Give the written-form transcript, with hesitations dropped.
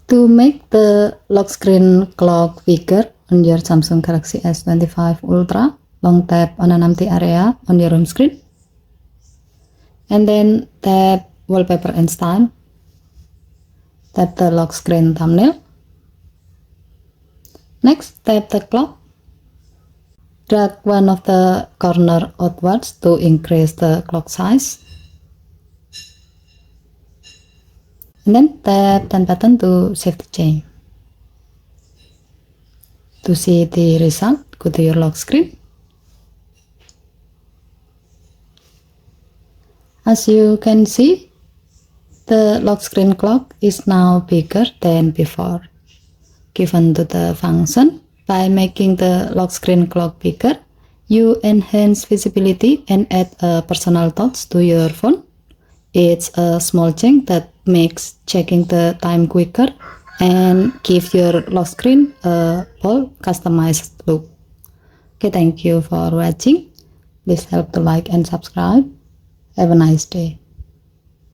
To make the lock screen clock bigger on your Samsung Galaxy S25 Ultra, long tap on an empty area on your home screen. And then tap wallpaper and style. Tap the lock screen thumbnail. Next, tap the clock. Drag one of the corner outwards to increase the clock size. And then tap 10 button to save the change. To see the result, go to your lock screen. As you can see, the lock screen clock is now bigger than before. Given to the function, by making the lock screen clock bigger, you enhance visibility and add a personal touch to your phone. It's a small change that makes checking the time quicker and give your lock screen a bold, customized look. Okay, thank you for watching. Please help to like and subscribe. Have a nice day.